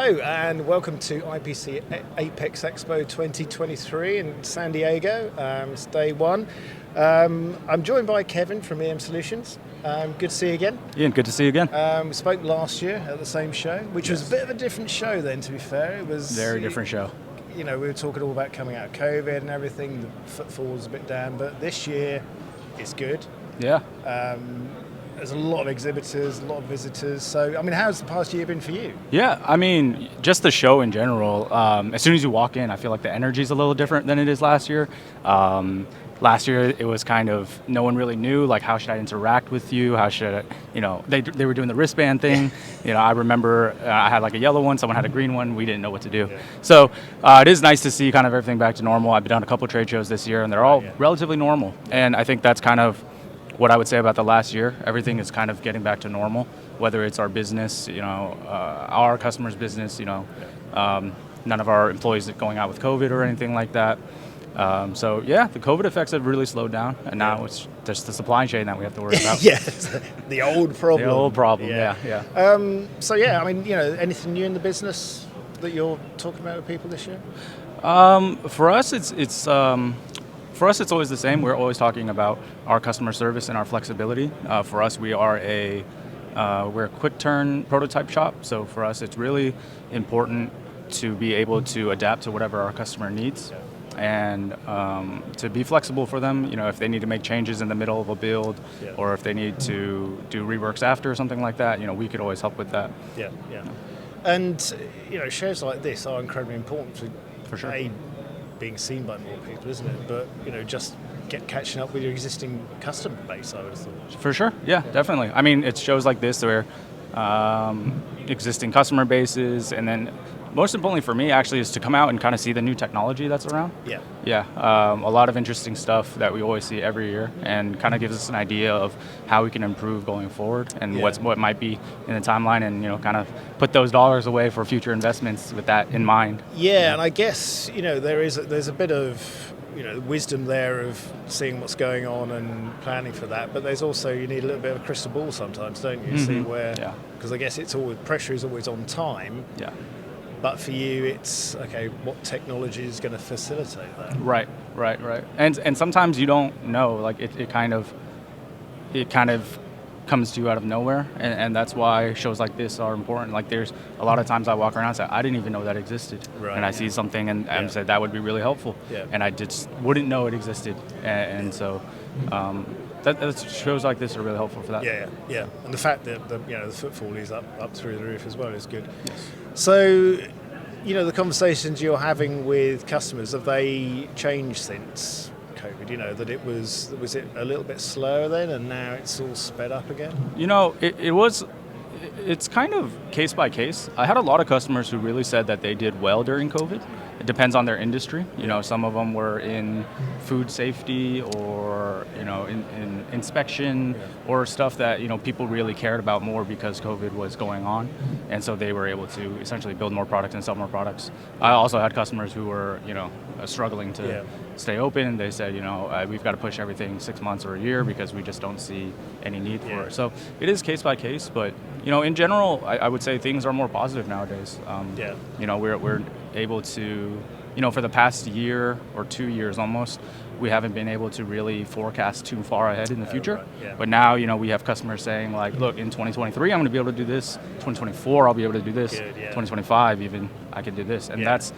Hello and welcome to IPC Apex Expo 2023 in San Diego. It's day one. I'm joined by Kevin from EM Solutions. Good to see you again. Iain, good to see you again. We spoke last year at the same show, which was a bit of a different show then, to be fair. It was very different show. You know, we were talking all about coming out of COVID and everything. The footfall was a bit down, but this year it's good. Yeah. There's a lot of exhibitors, a lot of visitors. So, I mean, how's the past year been for you? Yeah, I mean, just the show in general. As soon as you walk in, I feel like the energy is a little different than it is last year. Last year, it was kind of, no one really knew, like, how should I interact with you? How should I, you know, they were doing the wristband thing. You know, I remember I had like a yellow one, someone had a green one. We didn't know what to do. Yeah. So it is nice to see kind of everything back to normal. I've been on a couple trade shows this year, and they're all relatively normal. And I think that's kind of what I would say about the last year. Everything is kind of getting back to normal, whether it's our business, you know, our customers' business, you know, none of our employees are going out with COVID or anything like that. So yeah, the COVID effects have really slowed down, and now it's just the supply chain that we have to worry about. Yes, the old problem. The old problem, yeah. So yeah, I mean, you know, anything new in the business that you're talking about with people this year? For us, it's always the same. We're always talking about our customer service and our flexibility. For us, we're a quick turn prototype shop. So for us, it's really important to be able to adapt to whatever our customer needs, and to be flexible for them. You know, if they need to make changes in the middle of a build, or if they need to do reworks after or something like that, you know, we could always help with that. Yeah. And you know, shows like this are incredibly important for sure. Being seen by more people, isn't it? But you know, just catching up with your existing customer base, I would have thought. For sure, yeah, definitely. I mean, it's shows like this where existing customer bases, and then most importantly for me actually is to come out and kind of see the new technology that's around. Yeah. A lot of interesting stuff that we always see every year, and kind of gives us an idea of how we can improve going forward, and what might be in the timeline, and you know, kind of put those dollars away for future investments with that in mind. Yeah, and I guess, you know, there's a bit of, you know, wisdom there of seeing what's going on and planning for that, but there's also, you need a little bit of a crystal ball sometimes, don't you? See where, because I guess it's always, pressure is always on time. Yeah. But for you, it's, okay, what technology is going to facilitate that? Right. And sometimes you don't know, like it kind of comes to you out of nowhere, and that's why shows like this are important. Like there's a lot of times I walk around and say, I didn't even know that existed. Right. And I see something and say that would be really helpful. Yeah. And I just wouldn't know it existed. And so that shows like this are really helpful for that. Yeah. And the fact that the footfall is up through the roof as well is good. Yes. So, you know, the conversations you're having with customers, have they changed since COVID? You know, that was it a little bit slower then, and now it's all sped up again? You know, it's kind of case by case. I had a lot of customers who really said that they did well during COVID. It depends on their industry. You know, some of them were in food safety, or, you know, in inspection, or stuff that, you know, people really cared about more because COVID was going on. And so they were able to essentially build more products and sell more products. I also had customers who were, you know, struggling to stay open. They said, you know, we've got to push everything 6 months or a year because we just don't see any need for it. So it is case by case, but, you know, in general, I would say things are more positive nowadays. You know, we're able to, you know, for the past year or 2 years almost, we haven't been able to really forecast too far ahead in the future. But now, you know, we have customers saying like, look, in 2023, I'm going to be able to do this. 2024, I'll be able to do this. 2025, even, I can do this. And that's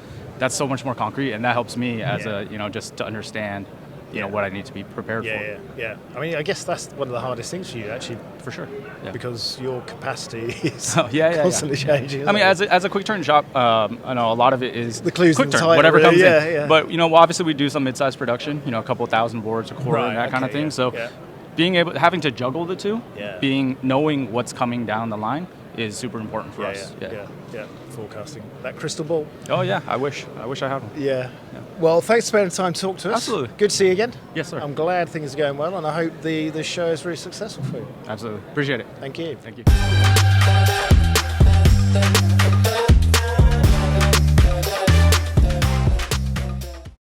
so much more concrete, and that helps me as a, you know, just to understand, you know, what I need to be prepared for. Yeah. I mean, I guess that's one of the hardest things for you, actually. For sure. Yeah. Because your capacity is constantly changing. I mean, as a quick turn shop, I know a lot of it is the clues quick turn, whatever comes in. But, you know, obviously we do some mid-sized production, you know, a couple thousand boards a quarter and that kind of thing. So having to juggle the two, knowing what's coming down the line is super important for us. Forecasting. That crystal ball. Oh yeah, I wish I had one. Yeah. Well, thanks for spending time to talk to us. Absolutely. Good to see you again. Yes, sir. I'm glad things are going well, and I hope the show is very successful for you. Absolutely. Appreciate it. Thank you. Thank you.